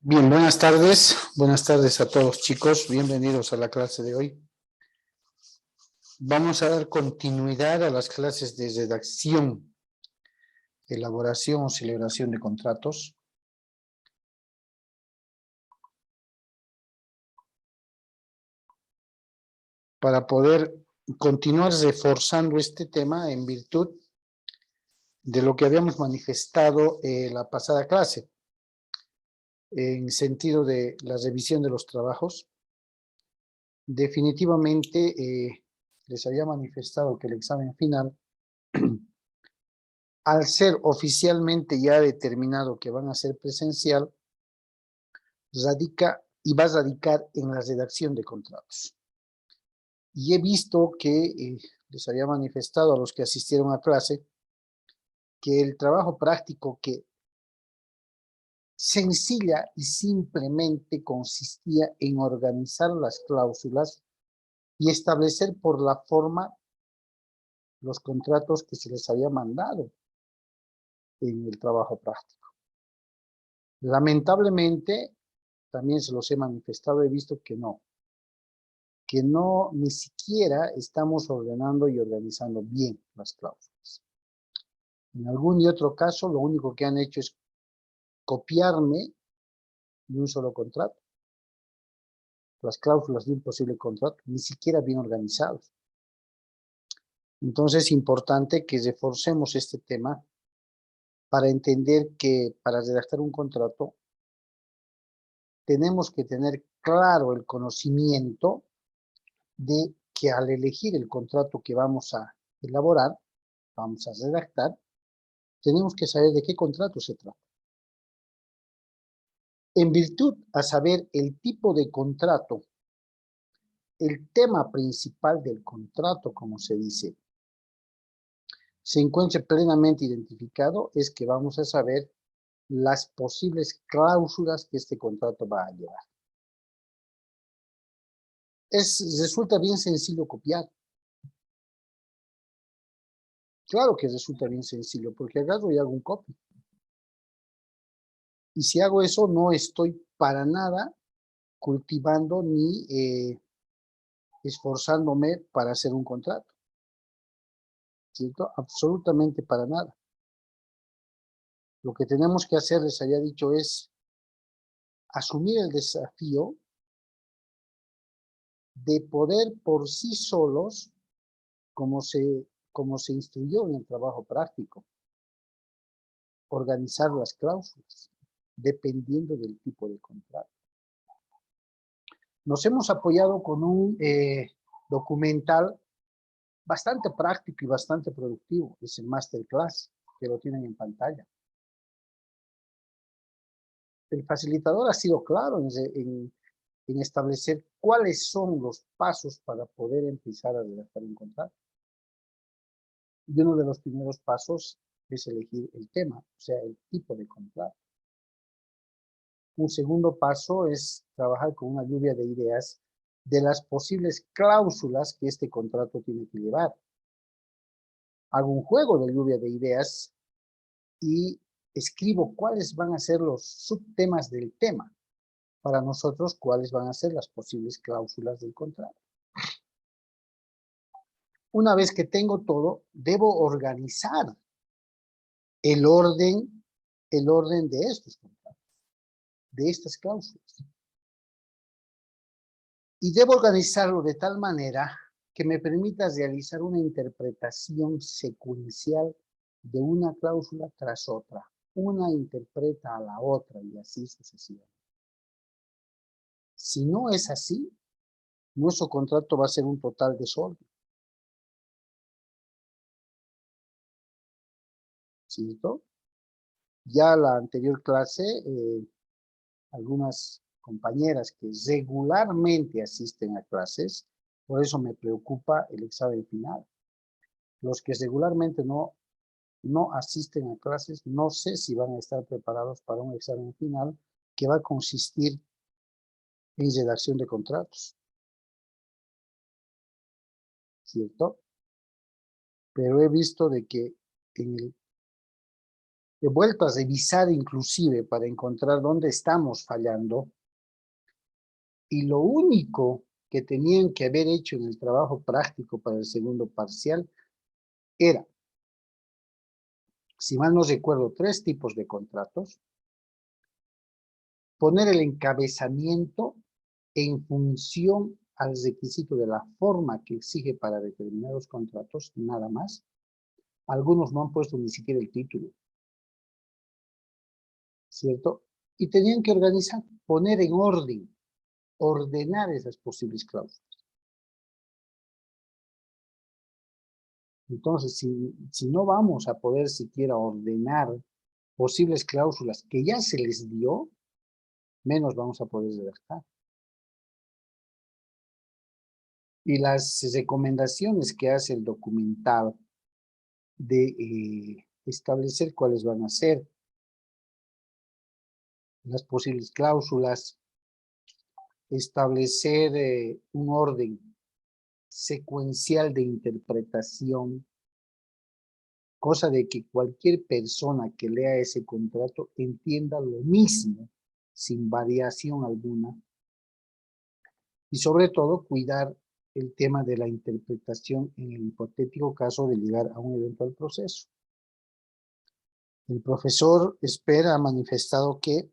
Bien, buenas tardes a todos chicos, bienvenidos a la clase de hoy. Vamos a dar continuidad a las clases de redacción, elaboración o celebración de contratos. Para poder continuar reforzando este tema en virtud de lo que habíamos manifestado en la pasada clase, en sentido de la revisión de los trabajos. Definitivamente les había manifestado que el examen final, al ser oficialmente ya determinado que van a ser presencial, radica y va a radicar en la redacción de contratos. Y he visto que les había manifestado a los que asistieron a clase que el trabajo práctico que sencilla y simplemente consistía en organizar las cláusulas y establecer por la forma los contratos que se les había mandado en el trabajo práctico. Lamentablemente, también se los he manifestado, he visto que no, ni siquiera estamos ordenando y organizando bien las cláusulas. En algún y otro caso, lo único que han hecho es copiarme de un solo contrato, las cláusulas de un posible contrato, ni siquiera bien organizados. Entonces es importante que reforcemos este tema para entender que para redactar un contrato tenemos que tener claro el conocimiento de que al elegir el contrato que vamos a elaborar, vamos a redactar, tenemos que saber de qué contrato se trata. En virtud a saber el tipo de contrato, el tema principal del contrato, como se dice, se encuentre plenamente identificado, es que vamos a saber las posibles cláusulas que este contrato va a llevar. Resulta bien sencillo copiar. Claro que resulta bien sencillo, porque agarro y hago un copy. Y si hago eso, no estoy para nada cultivando ni esforzándome para hacer un contrato. ¿Cierto? Absolutamente para nada. Lo que tenemos que hacer, les había dicho, es asumir el desafío de poder por sí solos, como se instruyó en el trabajo práctico, organizar las cláusulas, dependiendo del tipo de contrato. Nos hemos apoyado con un documental bastante práctico y bastante productivo, es el Masterclass, que lo tienen en pantalla. El facilitador ha sido claro en establecer cuáles son los pasos para poder empezar a redactar un contrato. Y uno de los primeros pasos es elegir el tema, o sea, el tipo de contrato. Un segundo paso es trabajar con una lluvia de ideas de las posibles cláusulas que este contrato tiene que llevar. Hago un juego de lluvia de ideas y escribo cuáles van a ser los subtemas del tema. Para nosotros, cuáles van a ser las posibles cláusulas del contrato. Una vez que tengo todo, debo organizar el orden de estos contratos, de estas cláusulas. Y debo organizarlo de tal manera que me permita realizar una interpretación secuencial de una cláusula tras otra. Una interpreta a la otra y así sucesivamente. Si no es así, nuestro contrato va a ser un total desorden. ¿Cierto? Ya la anterior clase, algunas compañeras que regularmente asisten a clases, por eso me preocupa el examen final. Los que regularmente no asisten a clases, no sé si van a estar preparados para un examen final que va a consistir en redacción de contratos. ¿cierto? Pero he visto de que he vuelto a revisar inclusive para encontrar dónde estamos fallando, y lo único que tenían que haber hecho en el trabajo práctico para el segundo parcial era, si mal no recuerdo, 3 tipos de contratos, poner el encabezamiento en función al requisito de la forma que exige para determinados contratos, nada más. Algunos no han puesto ni siquiera el título, ¿cierto? Y tenían que organizar, poner en orden, ordenar esas posibles cláusulas. Entonces, si no vamos a poder siquiera ordenar posibles cláusulas que ya se les dio, menos vamos a poder redactar. Y las recomendaciones que hace el documental de establecer cuáles van a ser las posibles cláusulas, establecer un orden secuencial de interpretación, cosa de que cualquier persona que lea ese contrato entienda lo mismo, sin variación alguna, y sobre todo cuidar el tema de la interpretación en el hipotético caso de llegar a un eventual proceso. El profesor Espera ha manifestado que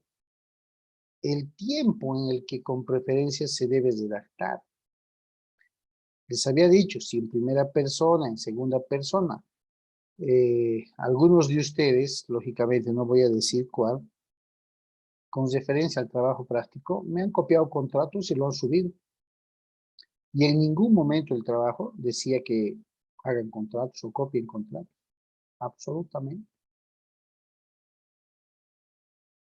el tiempo en el que con preferencia se debe redactar. Les había dicho, si en primera persona, en segunda persona, algunos de ustedes, lógicamente no voy a decir cuál, con referencia al trabajo práctico, me han copiado contratos y lo han subido. Y en ningún momento el trabajo decía que hagan contratos o copien contratos. Absolutamente.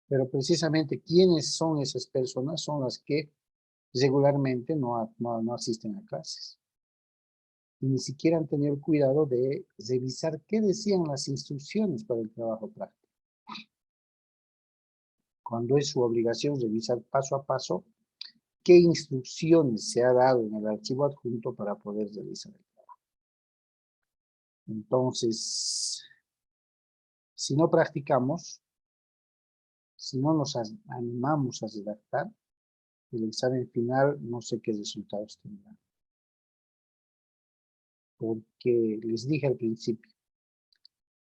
Pero precisamente, ¿quiénes son esas personas? Son las que regularmente no asisten a clases. Y ni siquiera han tenido el cuidado de revisar qué decían las instrucciones para el trabajo práctico. Cuando es su obligación revisar paso a paso qué instrucciones se ha dado en el archivo adjunto para poder realizar el trabajo. Entonces, si no practicamos, si no nos animamos a redactar, el examen final no sé qué resultados tendrá. Porque les dije al principio,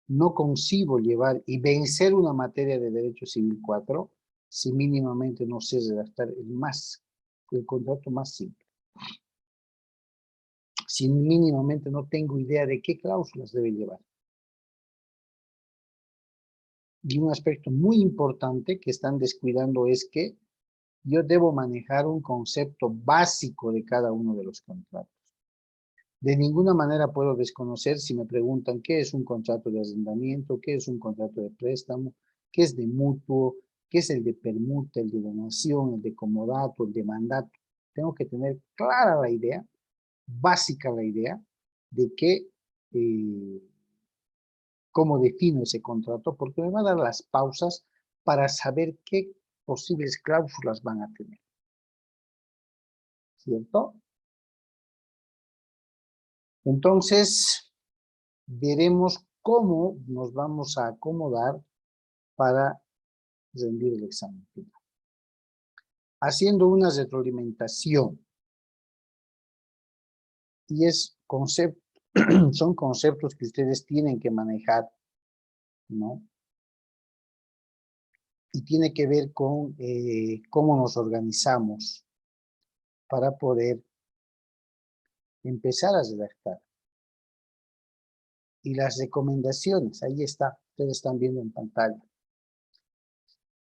no concibo llevar y vencer una materia de Derecho Civil 4 si mínimamente no sé redactar el contrato más simple. Si mínimamente no tengo idea de qué cláusulas debe llevar. Y un aspecto muy importante que están descuidando es que yo debo manejar un concepto básico de cada uno de los contratos. De ninguna manera puedo desconocer si me preguntan qué es un contrato de arrendamiento, qué es un contrato de préstamo, qué es de mutuo, qué es el de permuta, el de donación, el de comodato, el de mandato. Tengo que tener clara la idea, básica la idea, de cómo defino ese contrato, porque me va a dar las pausas para saber qué posibles cláusulas van a tener. ¿Cierto? Entonces, veremos cómo nos vamos a acomodar para rendir el examen final. Haciendo una retroalimentación. Y son conceptos que ustedes tienen que manejar, ¿no? Y tiene que ver con cómo nos organizamos para poder empezar a redactar. Y las recomendaciones, ahí está, ustedes están viendo en pantalla.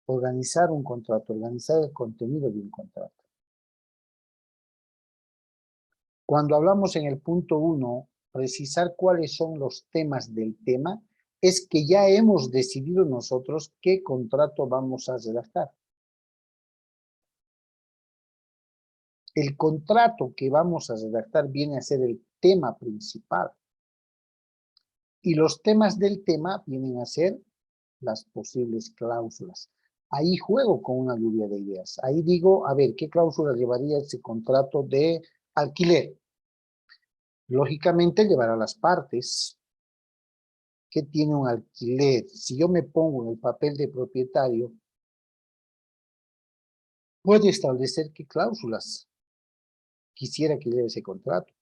Organizar un contrato, organizar el contenido de un contrato. Cuando hablamos en el punto 1, precisar cuáles son los temas del tema, es que ya hemos decidido nosotros qué contrato vamos a redactar. El contrato que vamos a redactar viene a ser el tema principal. Y los temas del tema vienen a ser las posibles cláusulas. Ahí juego con una lluvia de ideas. Ahí digo, a ver, ¿qué cláusula llevaría ese contrato de alquiler? Lógicamente llevará las partes. ¿Qué tiene un alquiler? Si yo me pongo en el papel de propietario, puedo establecer qué cláusulas quisiera que lleve ese contrato.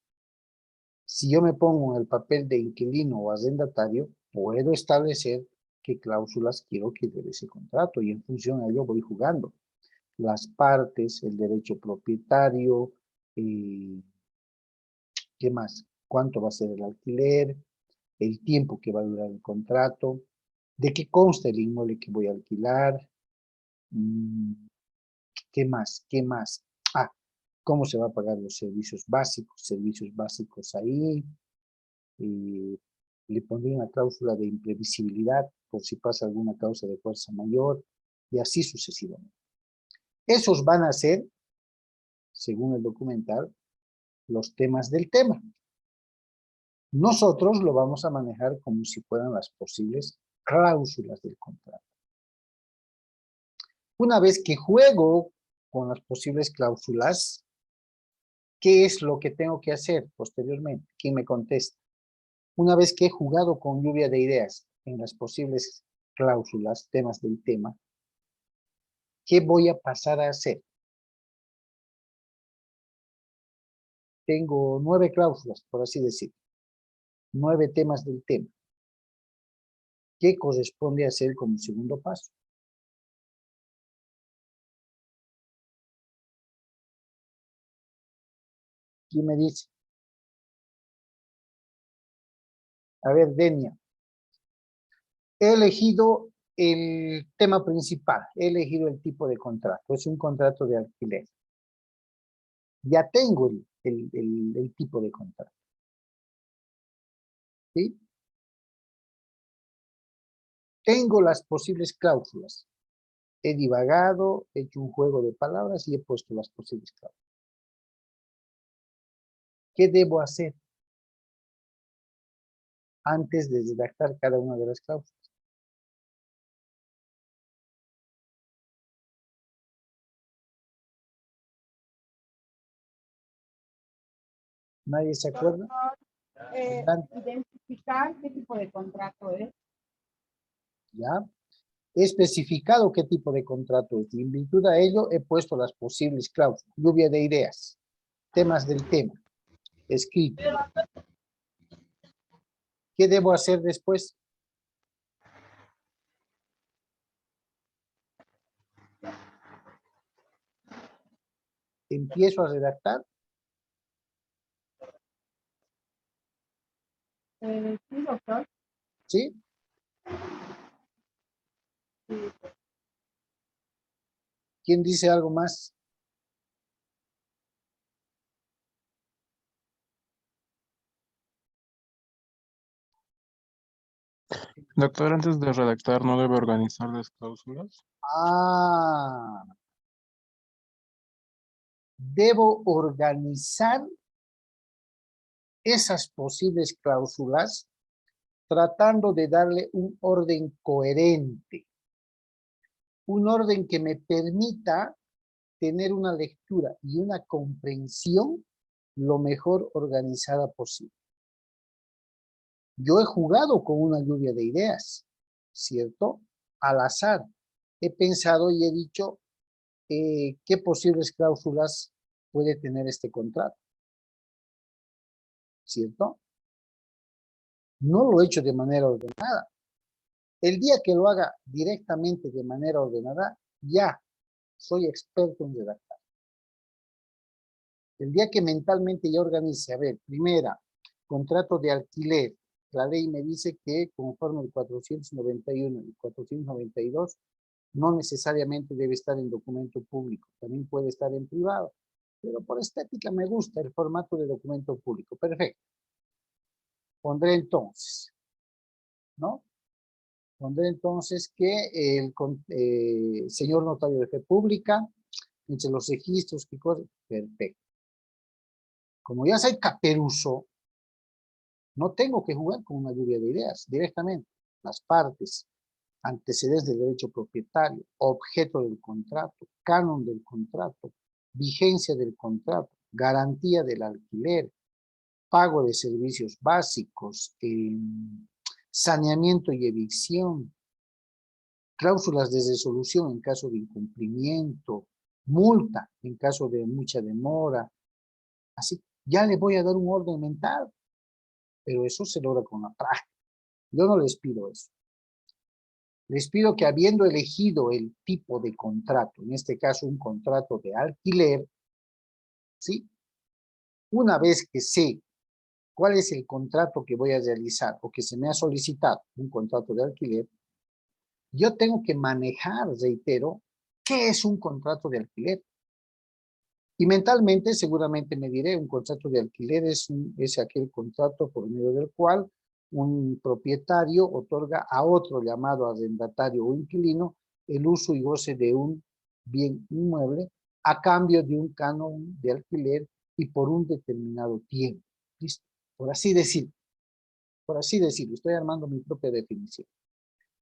Si yo me pongo en el papel de inquilino o arrendatario, puedo establecer qué cláusulas quiero que lleve ese contrato y en función a ello voy jugando. Las partes, el derecho propietario, ¿qué más? ¿Cuánto va a ser el alquiler? El tiempo que va a durar el contrato, de qué consta el inmueble que voy a alquilar, mm, ¿qué más? ¿Qué más? Ah, ¿cómo se va a pagar los servicios básicos ahí? Le pondría una cláusula de imprevisibilidad por si pasa alguna causa de fuerza mayor y así sucesivamente. Esos van a ser, según el documental, los temas del tema. Nosotros lo vamos a manejar como si fueran las posibles cláusulas del contrato. Una vez que juego con las posibles cláusulas, ¿qué es lo que tengo que hacer posteriormente? ¿Quién me contesta? Una vez que he jugado con lluvia de ideas en las posibles cláusulas, temas del tema, ¿qué voy a pasar a hacer? Tengo 9 cláusulas, por así decir, 9 temas del tema. ¿Qué corresponde hacer como segundo paso? ¿Quién me dice? A ver, Denia. He elegido el tema principal, he elegido el tipo de contrato, es un contrato de alquiler. Ya tengo el tipo de contrato. ¿Sí? Tengo las posibles cláusulas. He divagado, he hecho un juego de palabras y he puesto las posibles cláusulas. ¿Qué debo hacer antes de redactar cada una de las cláusulas? ¿Nadie se acuerda? Identificar qué tipo de contrato es. ¿Ya? He especificado qué tipo de contrato es y en virtud a ello he puesto las posibles cláusulas. Lluvia de ideas, temas del tema, escrito. ¿Qué debo hacer después? Empiezo a redactar. Sí, doctor. ¿Sí? ¿Quién dice algo más? Doctor, antes de redactar, ¿no debe organizar las cláusulas? Ah, debo organizar esas posibles cláusulas tratando de darle un orden coherente, un orden que me permita tener una lectura y una comprensión lo mejor organizada posible. Yo he jugado con una lluvia de ideas, ¿cierto? Al azar. He pensado y he dicho qué posibles cláusulas puede tener este contrato, ¿cierto? No lo he hecho de manera ordenada. El día que lo haga directamente de manera ordenada, ya soy experto en redactar. El día que mentalmente ya organice, a ver, primera, contrato de alquiler. La ley me dice que conforme el 491 y 492, no necesariamente debe estar en documento público, también puede estar en privado. Pero por estética me gusta el formato de documento público. Perfecto. Pondré entonces, ¿no? Pondré entonces que el señor notario de fe pública, entre los registros, qué cosa, perfecto. Como ya soy caperuso, no tengo que jugar con una lluvia de ideas directamente. Las partes, antecedentes del derecho propietario, objeto del contrato, canon del contrato, vigencia del contrato, garantía del alquiler, pago de servicios básicos, saneamiento y evicción, cláusulas de resolución en caso de incumplimiento, multa en caso de mucha demora. Así, ya le voy a dar un orden mental, pero eso se logra con la práctica. Yo no les pido eso. Les pido que habiendo elegido el tipo de contrato, en este caso un contrato de alquiler, ¿sí? Una vez que sé cuál es el contrato que voy a realizar o que se me ha solicitado, un contrato de alquiler, yo tengo que manejar, reitero, qué es un contrato de alquiler. Y mentalmente seguramente me diré, un contrato de alquiler es aquel contrato por medio del cual un propietario otorga a otro llamado arrendatario o inquilino el uso y goce de un bien inmueble a cambio de un canon de alquiler y por un determinado tiempo. ¿Listo? Por así decirlo, estoy armando mi propia definición.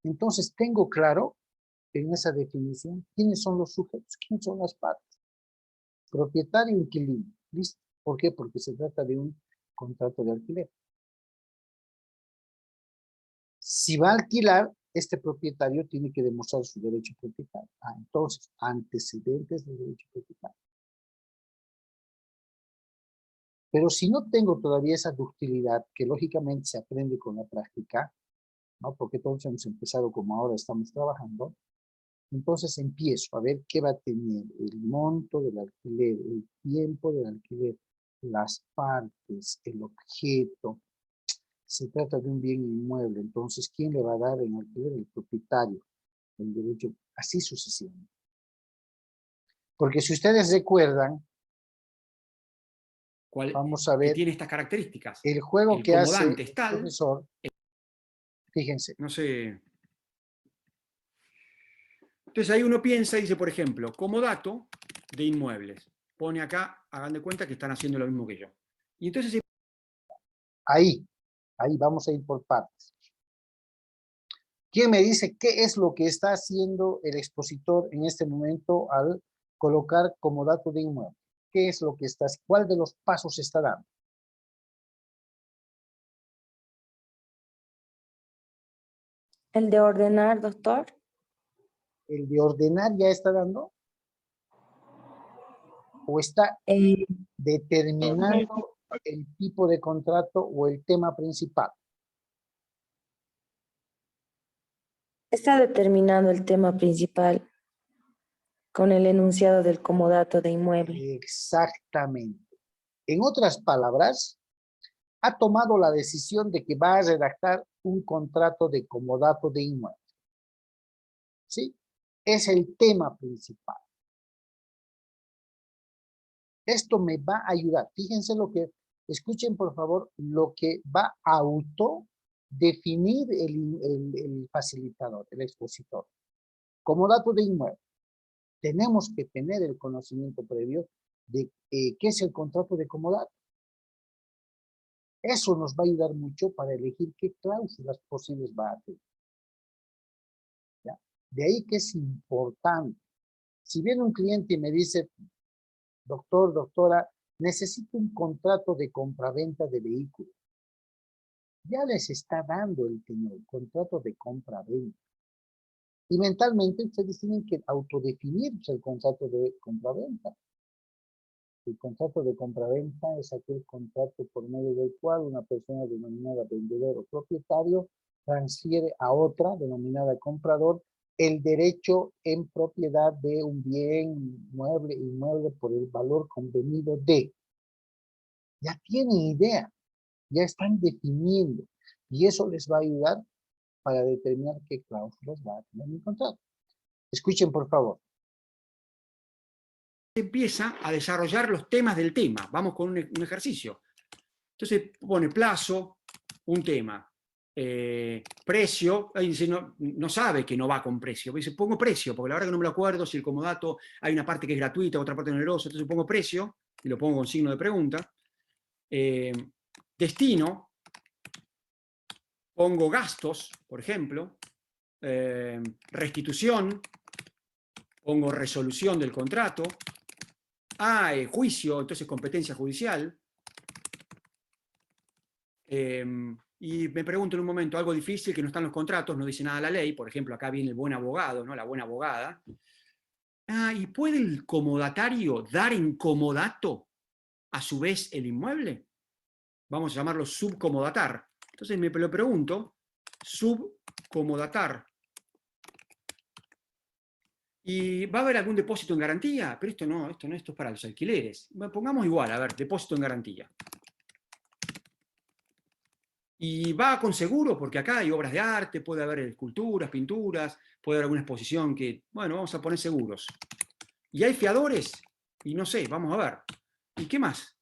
Entonces tengo claro en esa definición quiénes son los sujetos, quiénes son las partes. Propietario, inquilino. ¿Listo? ¿Por qué? Porque se trata de un contrato de alquiler. Si va a alquilar, este propietario tiene que demostrar su derecho propietario. Entonces, antecedentes del derecho propietario. Pero si no tengo todavía esa ductilidad, que lógicamente se aprende con la práctica, ¿no? Porque todos hemos empezado como ahora estamos trabajando, entonces empiezo a ver qué va a tener el monto del alquiler, el tiempo del alquiler, las partes, el objeto. Se trata de un bien inmueble, entonces, ¿quién le va a dar en alquiler? El propietario, el derecho, así sucesivamente. Porque si ustedes recuerdan, vamos a que ver tiene estas características. el juego El que hace comodante es el tal, profesor. Fíjense. no sé. Entonces ahí uno piensa y dice, por ejemplo, comodato de inmuebles. Pone acá, hagan de cuenta que están haciendo lo mismo que yo. Y entonces Ahí vamos a ir por partes. ¿Quién me dice qué es lo que está haciendo el expositor en este momento al colocar comodato de inmueble? ¿Qué es lo que está haciendo? ¿Cuál de los pasos está dando? El de ordenar, doctor. ¿El de ordenar ya está dando? ¿O está determinando el tipo de contrato o el tema principal? Está determinando el tema principal con el enunciado del comodato de inmueble. Exactamente. En otras palabras, ha tomado la decisión de que va a redactar un contrato de comodato de inmueble. ¿Sí? Es el tema principal. Esto me va a ayudar. Fíjense escuchen por favor, lo que va a autodefinir el facilitador, el expositor. Comodato de inmueble. Tenemos que tener el conocimiento previo de qué es el contrato de comodato. Eso nos va a ayudar mucho para elegir qué cláusulas posibles va a tener. ¿Ya? De ahí que es importante. Si viene un cliente y me dice, doctor, doctora, necesito un contrato de compraventa de vehículos. Ya les está dando el contrato de compraventa. Y mentalmente ustedes tienen que autodefinirse el contrato de compraventa. El contrato de compraventa es aquel contrato por medio del cual una persona denominada vendedor o propietario transfiere a otra denominada comprador el derecho en propiedad de un bien inmueble por el valor convenido de. Ya tienen idea, ya están definiendo y eso les va a ayudar para determinar qué cláusulas va a tener el contrato. Escuchen por favor. empieza a desarrollar los temas del tema. Vamos con un ejercicio. Entonces pone plazo, un tema. Precio, ahí dice, no sabe que no va con precio. Dice, pongo precio, porque la verdad que no me lo acuerdo si el comodato hay una parte que es gratuita, otra parte onerosa, entonces pongo precio, y lo pongo con signo de pregunta. Destino, pongo gastos, por ejemplo. Restitución, pongo resolución del contrato. Juicio, entonces competencia judicial. Y me pregunto en un momento, algo difícil que no está en los contratos, no dice nada la ley, por ejemplo, acá viene el buen abogado, ¿no? La buena abogada. ¿Y puede el comodatario dar en comodato a su vez el inmueble? Vamos a llamarlo subcomodatar. Entonces me lo pregunto, subcomodatar. ¿Y va a haber algún depósito en garantía? Pero esto es para los alquileres. Bueno, pongamos igual, a ver, depósito en garantía. Y va con seguro, porque acá hay obras de arte, puede haber esculturas, pinturas, puede haber alguna exposición que, bueno, vamos a poner seguros. Y hay fiadores, y no sé, vamos a ver. ¿Y qué más?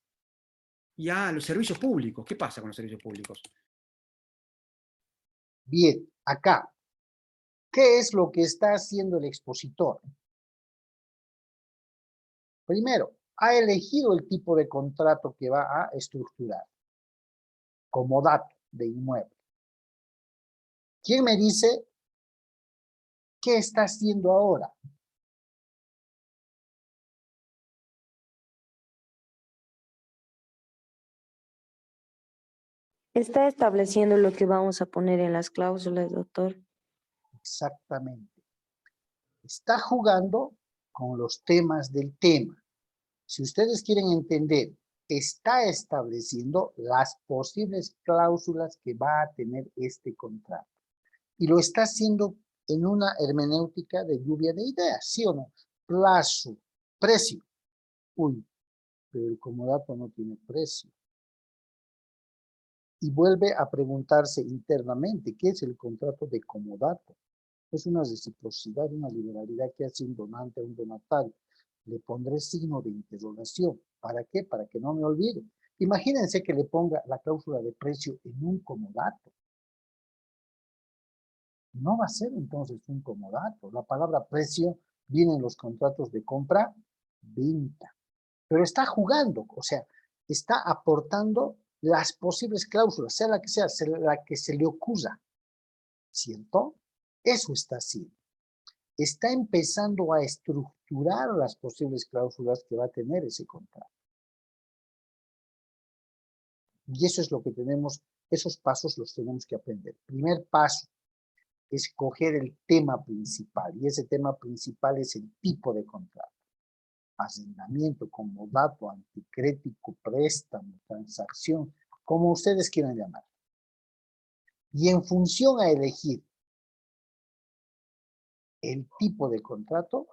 Y los servicios públicos, ¿qué pasa con los servicios públicos? Bien, acá, ¿qué es lo que está haciendo el expositor? Primero, ha elegido el tipo de contrato que va a estructurar, comodato de inmueble. ¿Quién me dice qué está haciendo ahora? Está estableciendo lo que vamos a poner en las cláusulas, doctor. Exactamente. Está jugando con los temas del tema. Si ustedes quieren entender, está estableciendo las posibles cláusulas que va a tener este contrato. Y lo está haciendo en una hermenéutica de lluvia de ideas, ¿sí o no? Plazo, precio. Uy, pero el comodato no tiene precio. Y vuelve a preguntarse internamente, ¿qué es el contrato de comodato? Es una reciprocidad, una liberalidad que hace un donante a un donatario. Le pondré signo de interrogación. ¿Para qué? Para que no me olvide. Imagínense que le ponga la cláusula de precio en un comodato. No va a ser entonces un comodato. La palabra precio viene en los contratos de compra-venta. Pero está jugando, o sea, está aportando las posibles cláusulas, sea la que se le ocurra. ¿Cierto? Eso está haciendo. Está empezando a estructurar las posibles cláusulas que va a tener ese contrato. Y eso es lo que tenemos, esos pasos los tenemos que aprender. Primer paso, escoger el tema principal, y ese tema principal es el tipo de contrato. Arrendamiento, comodato, anticrético, préstamo, transacción, como ustedes quieran llamar. Y en función a elegir el tipo de contrato,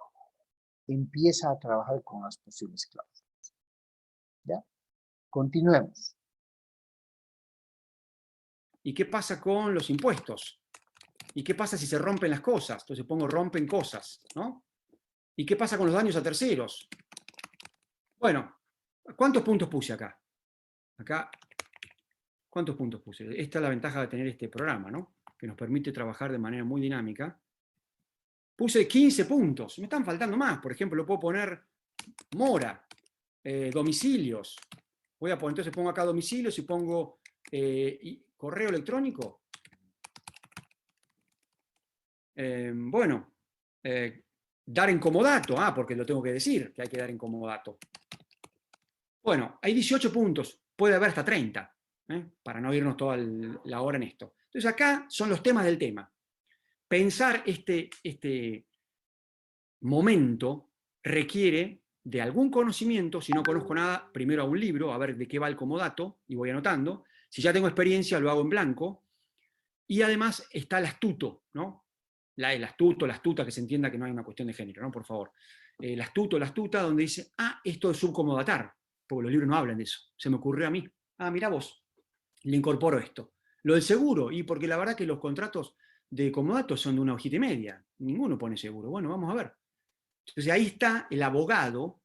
empieza a trabajar con las posibles cláusulas. ¿Ya? Continuemos. ¿Y qué pasa con los impuestos? ¿Y qué pasa si se rompen las cosas? Entonces pongo rompen cosas, ¿no? ¿Y qué pasa con los daños a terceros? Bueno, ¿cuántos puntos puse acá? Acá, ¿cuántos puntos puse? Esta es la ventaja de tener este programa, ¿no? Que nos permite trabajar de manera muy dinámica. Puse 15 puntos, me están faltando más. Por ejemplo, lo puedo poner mora, domicilios. Voy a poner, entonces pongo acá domicilios y pongo correo electrónico. Bueno, dar en comodato, porque lo tengo que decir, que hay que dar en comodato. Bueno, hay 18 puntos, puede haber hasta 30, para no irnos toda la hora en esto. Entonces acá son los temas del tema. Pensar este momento requiere de algún conocimiento. Si no conozco nada, primero a un libro, a ver de qué va el comodato, y voy anotando. Si ya tengo experiencia, lo hago en blanco. Y además está el astuto, ¿no? El astuto, la astuta, que se entienda que no hay una cuestión de género, ¿no? Por favor. El astuto, la astuta, donde dice, esto es subcomodatar, porque los libros no hablan de eso. Se me ocurrió a mí. Mirá vos, le incorporo esto. Lo del seguro, y porque la verdad que los contratos de comodato son de una hojita y media. Ninguno pone seguro. Bueno, vamos a ver. Entonces ahí está el abogado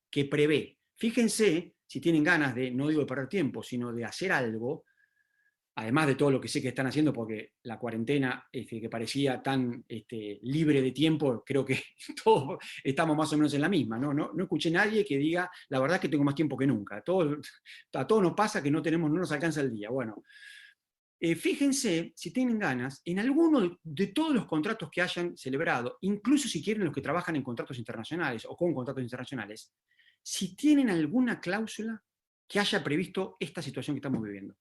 que prevé. Fíjense, si tienen ganas de, no digo de perder tiempo, sino de hacer algo, además de todo lo que sé que están haciendo, porque la cuarentena que parecía tan libre de tiempo, creo que todos estamos más o menos en la misma. No escuché a nadie que diga, la verdad es que tengo más tiempo que nunca. A todos nos pasa que no nos alcanza el día. Bueno, fíjense, si tienen ganas, en alguno de todos los contratos que hayan celebrado, incluso si quieren los que trabajan en contratos internacionales o con contratos internacionales, si tienen alguna cláusula que haya previsto esta situación que estamos viviendo.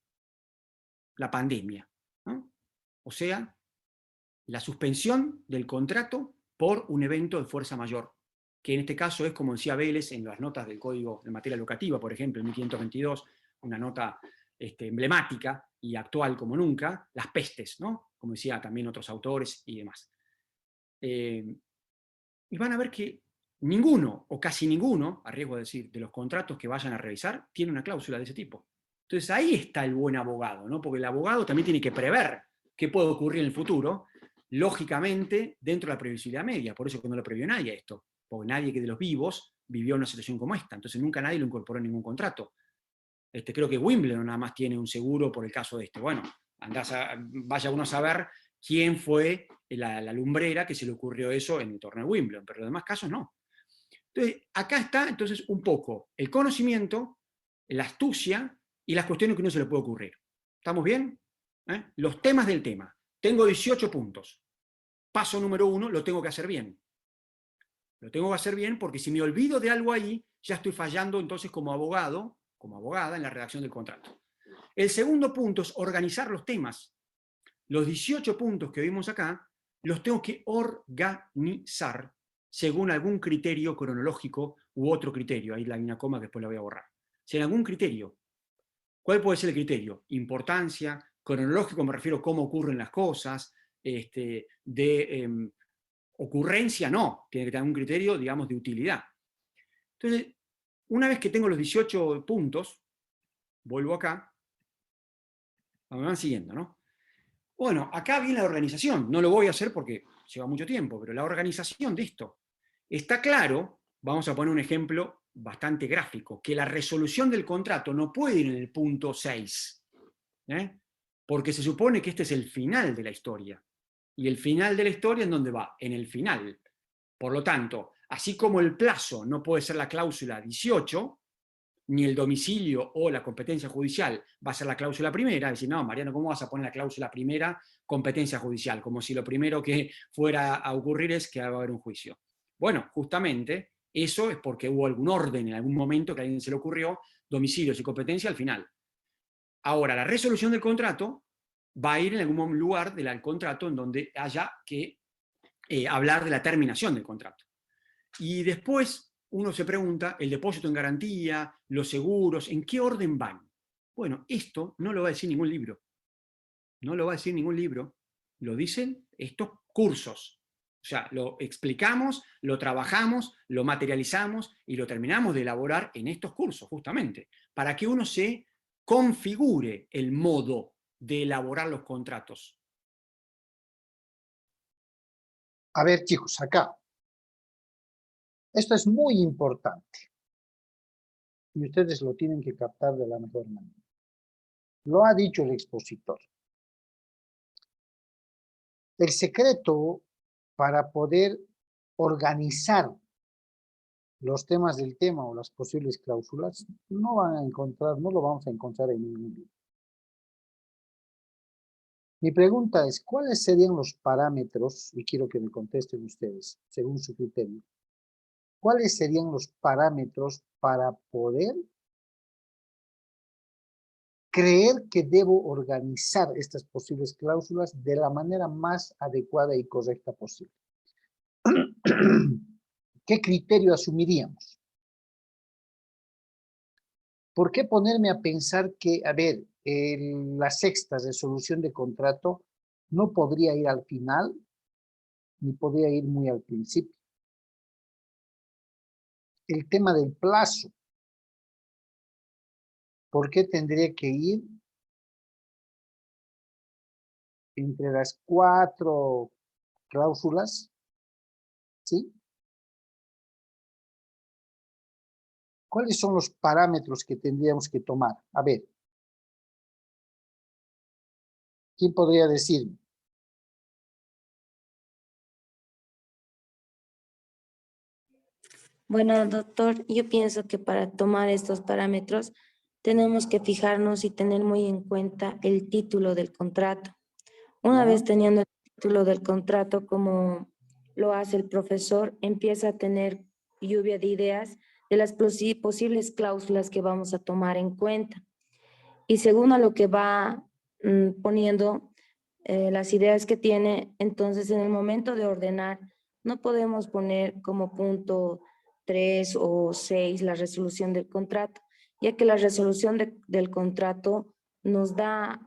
la pandemia, ¿no? O sea, la suspensión del contrato por un evento de fuerza mayor, que en este caso es, como decía Vélez en las notas del Código de Materia Locativa, por ejemplo, en 1522, una nota emblemática y actual como nunca, las pestes, ¿no? Como decía también otros autores y demás. Y van a ver que ninguno, o casi ninguno, a riesgo de decir, de los contratos que vayan a revisar, tiene una cláusula de ese tipo. Entonces ahí está el buen abogado, ¿no? Porque el abogado también tiene que prever qué puede ocurrir en el futuro, lógicamente dentro de la previsibilidad media. Por eso que no lo previó nadie a esto, porque nadie que de los vivos vivió una situación como esta, entonces nunca nadie lo incorporó en ningún contrato. Creo que Wimbledon nada más tiene un seguro por el caso de este. Bueno, vaya uno a saber quién fue la lumbrera que se le ocurrió eso en el torneo de Wimbledon, pero en los demás casos no. Entonces, acá está entonces un poco el conocimiento, la astucia y las cuestiones que uno se le puede ocurrir. ¿Estamos bien? Los temas del tema. Tengo 18 puntos. Paso número 1, lo tengo que hacer bien. Lo tengo que hacer bien porque si me olvido de algo ahí, ya estoy fallando entonces como abogado, como abogada en la redacción del contrato. El segundo punto es organizar los temas. Los 18 puntos que vimos acá, los tengo que organizar según algún criterio cronológico u otro criterio. Ahí hay una coma que después la voy a borrar. Sin algún criterio. ¿Cuál puede ser el criterio? Importancia, cronológico me refiero a cómo ocurren las cosas, ocurrencia no, tiene que tener un criterio, digamos, de utilidad. Entonces, una vez que tengo los 18 puntos, vuelvo acá, me van siguiendo, ¿no? Bueno, acá viene la organización, no lo voy a hacer porque lleva mucho tiempo, pero la organización de esto. Está claro, vamos a poner un ejemplo bastante gráfico, que la resolución del contrato no puede ir en el punto 6, porque se supone que este es el final de la historia. Y el final de la historia, ¿en dónde va? En el final. Por lo tanto, así como el plazo no puede ser la cláusula 18, ni el domicilio o la competencia judicial va a ser la cláusula primera, es decir, no, Mariano, ¿cómo vas a poner la cláusula primera competencia judicial? Como si lo primero que fuera a ocurrir es que va a haber un juicio. Bueno, justamente eso es porque hubo algún orden en algún momento que a alguien se le ocurrió, domicilios y competencia al final. Ahora, la resolución del contrato va a ir en algún lugar del contrato en donde haya que hablar de la terminación del contrato. Y después uno se pregunta, el depósito en garantía, los seguros, ¿en qué orden van? Bueno, esto no lo va a decir ningún libro. No lo va a decir ningún libro. Lo dicen estos cursos. O sea, lo explicamos, lo trabajamos, lo materializamos y lo terminamos de elaborar en estos cursos, justamente, para que uno se configure el modo de elaborar los contratos. A ver, chicos, acá. Esto es muy importante. Y ustedes lo tienen que captar de la mejor manera. Lo ha dicho el expositor. El secreto para poder organizar los temas del tema o las posibles cláusulas no lo vamos a encontrar en ningún libro. Mi pregunta es, ¿cuáles serían los parámetros? Y quiero que me contesten ustedes, según su criterio. ¿Cuáles serían los parámetros para poder creer que debo organizar estas posibles cláusulas de la manera más adecuada y correcta posible? ¿Qué criterio asumiríamos? ¿Por qué ponerme a pensar que, a ver, la sexta resolución de contrato no podría ir al final, ni podría ir muy al principio? El tema del plazo. ¿Por qué tendría que ir entre las 4 cláusulas? ¿Sí? ¿Cuáles son los parámetros que tendríamos que tomar? A ver. ¿Quién podría decirme? Bueno, doctor, yo pienso que para tomar estos parámetros tenemos que fijarnos y tener muy en cuenta el título del contrato. Una vez teniendo el título del contrato, como lo hace el profesor, empieza a tener lluvia de ideas de las posibles cláusulas que vamos a tomar en cuenta. Y según a lo que va poniendo las ideas que tiene. Entonces, en el momento de ordenar, no podemos poner como punto 3 o 6 la resolución del contrato, ya que la resolución del contrato nos da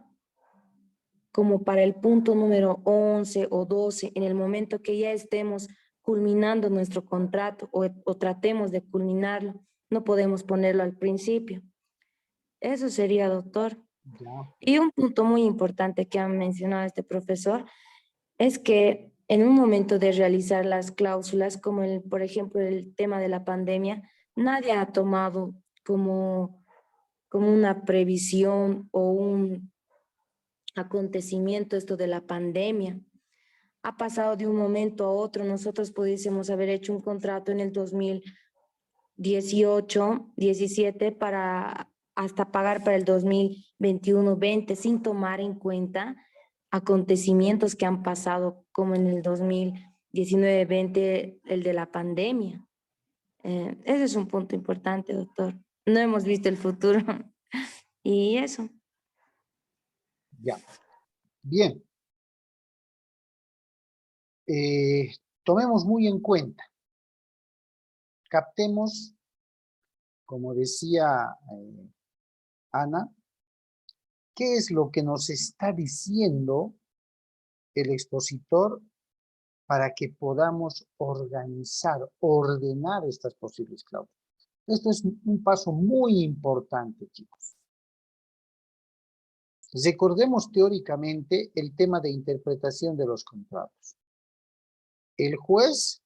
como para el punto número 11 o 12, en el momento que ya estemos culminando nuestro contrato o tratemos de culminarlo, no podemos ponerlo al principio. Eso sería, doctor. Ya. Y un punto muy importante que ha mencionado este profesor es que en un momento de realizar las cláusulas, como por ejemplo el tema de la pandemia, nadie ha tomado como una previsión o un acontecimiento esto de la pandemia. Ha pasado de un momento a otro. Nosotros pudiésemos haber hecho un contrato en el 2018, 17 para hasta pagar para el 2021, 20, sin tomar en cuenta acontecimientos que han pasado, como en el 2019, 20, el de la pandemia. Ese es un punto importante, doctor. No hemos visto el futuro. Y eso. Ya. Bien. Tomemos muy en cuenta. Captemos, como decía Ana, qué es lo que nos está diciendo el expositor para que podamos organizar, ordenar estas posibles cláusulas. Esto es un paso muy importante, chicos. Recordemos teóricamente el tema de interpretación de los contratos. El juez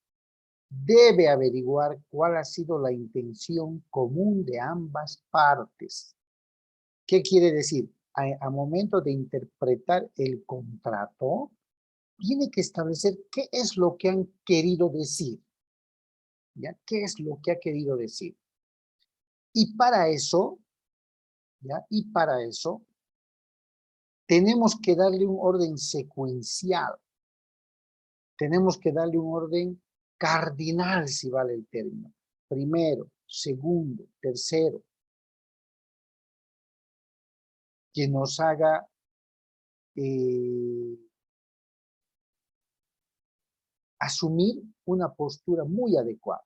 debe averiguar cuál ha sido la intención común de ambas partes. ¿Qué quiere decir? A momento de interpretar el contrato, tiene que establecer qué es lo que han querido decir. ¿Ya? ¿Qué es lo que ha querido decir? Y para eso, ¿ya? Y para eso, tenemos que darle un orden secuencial. Tenemos que darle un orden cardinal, si vale el término. Primero, segundo, tercero. Que nos haga asumir una postura muy adecuada.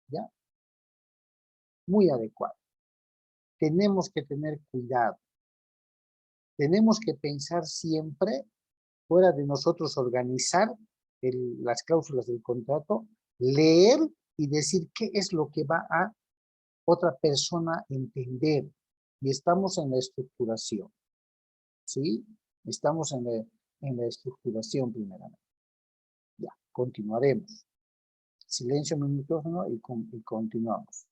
¿Ya? Muy adecuada. Tenemos que tener cuidado. Tenemos que pensar siempre, fuera de nosotros organizar las cláusulas del contrato, leer y decir qué es lo que va a otra persona entender. Y estamos en la estructuración. ¿Sí? Estamos en la estructuración primeramente. Ya, continuaremos. Silencio en el micrófono y continuamos.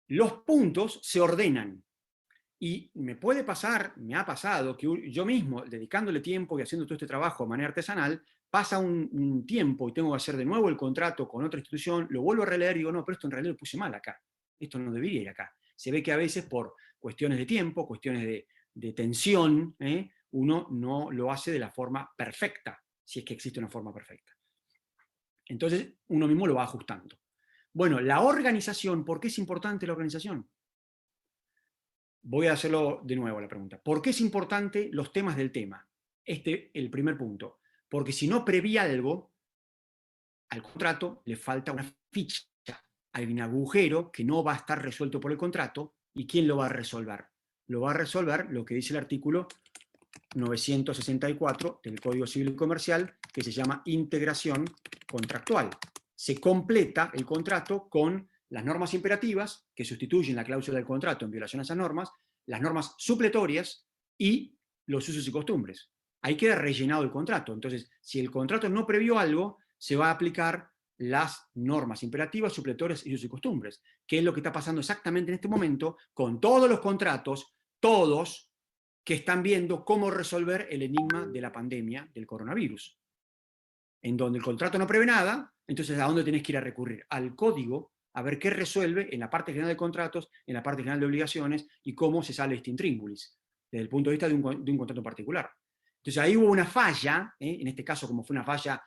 Los puntos se ordenan. Y me puede pasar, me ha pasado, que yo mismo, dedicándole tiempo y haciendo todo este trabajo de manera artesanal, pasa un tiempo y tengo que hacer de nuevo el contrato con otra institución, lo vuelvo a releer y digo, no, pero esto en realidad lo puse mal acá. Esto no debería ir acá. Se ve que a veces por cuestiones de tiempo, cuestiones de tensión, uno no lo hace de la forma perfecta, si es que existe una forma perfecta. Entonces, uno mismo lo va ajustando. Bueno, la organización, ¿por qué es importante la organización? Voy a hacerlo de nuevo la pregunta. ¿Por qué es importante los temas del tema? El primer punto. Porque si no preví algo, al contrato le falta una ficha. Hay un agujero que no va a estar resuelto por el contrato. ¿Y quién lo va a resolver? Lo va a resolver lo que dice el artículo 964 del Código Civil y Comercial, que se llama integración contractual. Se completa el contrato con las normas imperativas, que sustituyen la cláusula del contrato en violación a esas normas, las normas supletorias y los usos y costumbres. Ahí queda rellenado el contrato. Entonces, si el contrato no previó algo, se va a aplicar las normas imperativas, supletorias y usos y costumbres, que es lo que está pasando exactamente en este momento con todos los contratos, todos, que están viendo cómo resolver el enigma de la pandemia del coronavirus. En donde el contrato no prevé nada, entonces ¿a dónde tenés que ir a recurrir? Al código, a ver qué resuelve en la parte general de contratos, en la parte general de obligaciones, y cómo se sale este intríngulis, desde el punto de vista de un contrato particular. Entonces ahí hubo una falla, en este caso como fue una falla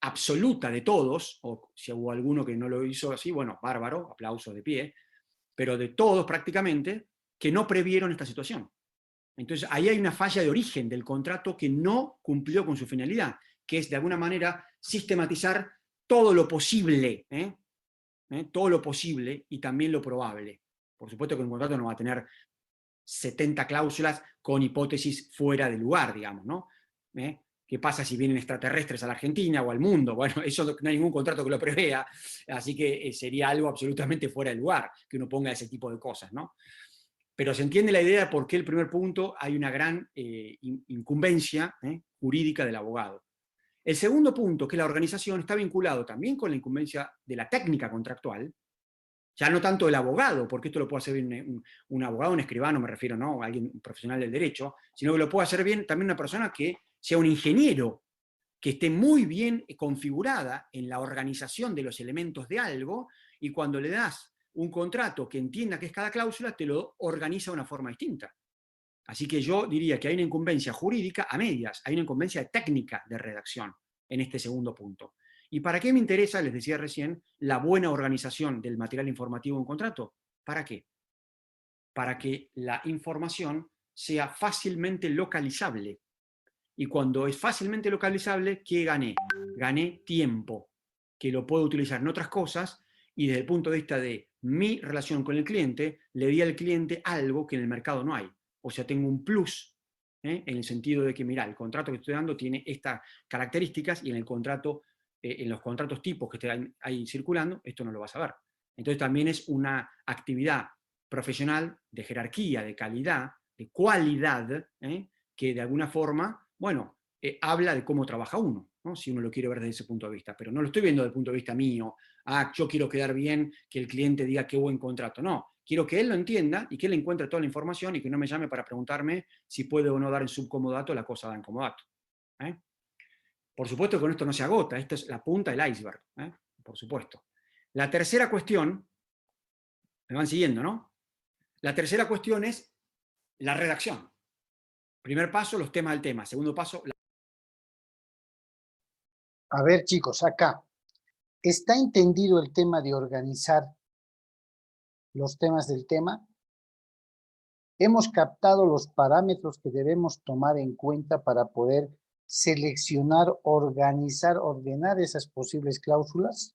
absoluta de todos, o si hubo alguno que no lo hizo así, bueno, bárbaro, aplauso de pie, pero de todos prácticamente, que no previeron esta situación. Entonces, ahí hay una falla de origen del contrato que no cumplió con su finalidad, que es, de alguna manera, sistematizar todo lo posible, todo lo posible y también lo probable. Por supuesto que un contrato no va a tener 70 cláusulas con hipótesis fuera de lugar, digamos, ¿no? ¿Qué pasa si vienen extraterrestres a la Argentina o al mundo? Bueno, eso no hay ningún contrato que lo prevea, así que sería algo absolutamente fuera de lugar que uno ponga ese tipo de cosas, ¿no? Pero se entiende la idea de por qué el primer punto hay una gran incumbencia jurídica del abogado. El segundo punto, que es la organización, está vinculado también con la incumbencia de la técnica contractual, ya no tanto el abogado, porque esto lo puede hacer bien un abogado, un escribano, me refiero, ¿no? Alguien un profesional del derecho, sino que lo puede hacer bien también una persona que sea un ingeniero, que esté muy bien configurada en la organización de los elementos de algo, y cuando le das un contrato que entienda qué es cada cláusula, te lo organiza de una forma distinta. Así que yo diría que hay una incumbencia jurídica a medias, hay una incumbencia técnica de redacción en este segundo punto. ¿Y para qué me interesa, les decía recién, la buena organización del material informativo en un contrato? ¿Para qué? Para que la información sea fácilmente localizable. Y cuando es fácilmente localizable, ¿qué gané? Gané tiempo, que lo puedo utilizar en otras cosas, y desde el punto de vista de mi relación con el cliente, le di al cliente algo que en el mercado no hay. O sea, tengo un plus, en el sentido de que, mira, el contrato que estoy dando tiene estas características, y en el contrato, en los contratos tipos que están ahí circulando, esto no lo vas a ver. Entonces también es una actividad profesional de jerarquía, de calidad, de cualidad, que de alguna forma, bueno, habla de cómo trabaja uno, ¿no? Si uno lo quiere ver desde ese punto de vista, pero no lo estoy viendo desde el punto de vista mío, yo quiero quedar bien, que el cliente diga qué buen contrato, no, quiero que él lo entienda y que él encuentre toda la información y que no me llame para preguntarme si puede o no dar en subcomodato la cosa da en comodato. Por supuesto que con esto no se agota, esto es la punta del iceberg, por supuesto. La tercera cuestión, me van siguiendo, ¿no? La tercera cuestión es la redacción. Primer paso, los temas del tema. Segundo paso, A ver, chicos, acá. ¿Está entendido el tema de organizar los temas del tema? Hemos captado los parámetros que debemos tomar en cuenta para poder seleccionar, organizar, ordenar esas posibles cláusulas.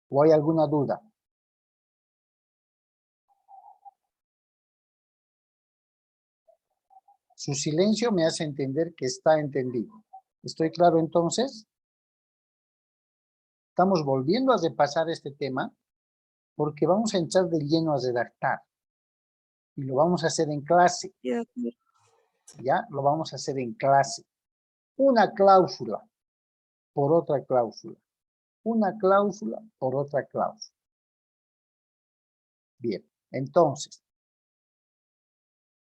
¿O hay alguna duda? Su silencio me hace entender que está entendido. ¿Estoy claro entonces? Estamos volviendo a repasar este tema porque vamos a entrar de lleno a redactar. Y lo vamos a hacer en clase. ¿Ya? Lo vamos a hacer en clase. Una cláusula por otra cláusula. Una cláusula por otra cláusula. Bien, entonces.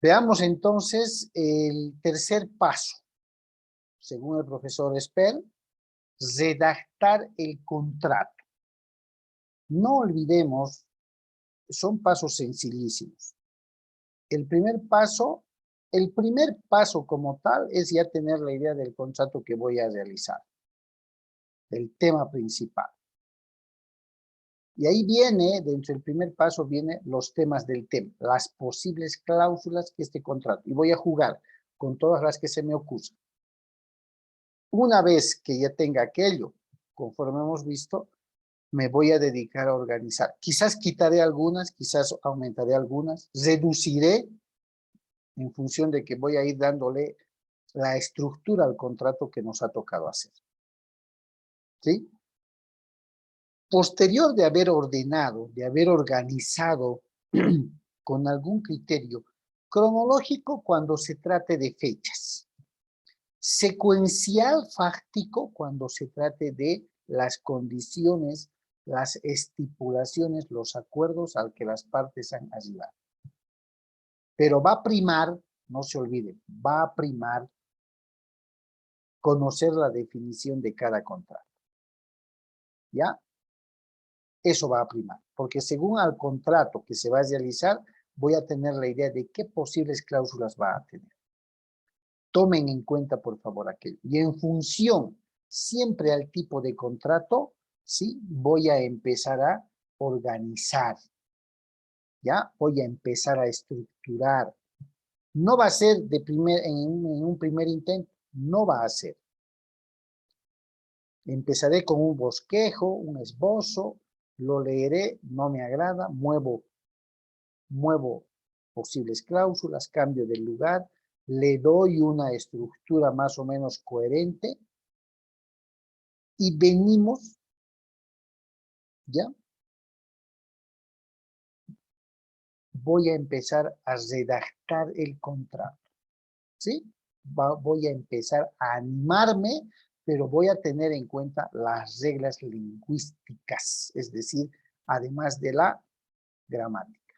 Veamos entonces el tercer paso. Según el profesor Spell, redactar el contrato. No olvidemos, son pasos sencillísimos. El primer paso como tal es ya tener la idea del contrato que voy a realizar, del tema principal. Y ahí viene, dentro del primer paso, vienen los temas del tema, las posibles cláusulas que este contrato, y voy a jugar con todas las que se me ocurran. Una vez que ya tenga aquello, conforme hemos visto, me voy a dedicar a organizar. Quizás quitaré algunas, quizás aumentaré algunas, reduciré en función de que voy a ir dándole la estructura al contrato que nos ha tocado hacer. ¿Sí? Posterior de haber ordenado, de haber organizado con algún criterio cronológico cuando se trate de fechas, secuencial fáctico cuando se trate de las condiciones, las estipulaciones, los acuerdos al que las partes han arribado. Pero va a primar, no se olviden, va a primar conocer la definición de cada contrato. ¿Ya? Eso va a primar, porque según al contrato que se va a realizar, voy a tener la idea de qué posibles cláusulas va a tener. Tomen en cuenta, por favor, aquello. Y en función siempre al tipo de contrato, ¿sí? Voy a empezar a organizar, ¿ya? Voy a empezar a estructurar. No va a ser en un primer intento, no va a ser. Empezaré con un bosquejo, un esbozo, lo leeré, no me agrada, muevo posibles cláusulas, cambio de lugar, le doy una estructura más o menos coherente y venimos, ¿ya? Voy a empezar a redactar el contrato, ¿sí? Voy a empezar a animarme, pero voy a tener en cuenta las reglas lingüísticas, es decir, además de la gramática.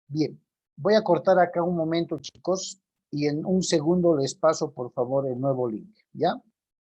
Bien, voy a cortar acá un momento, chicos, y en un segundo les paso, por favor, el nuevo link, ¿ya?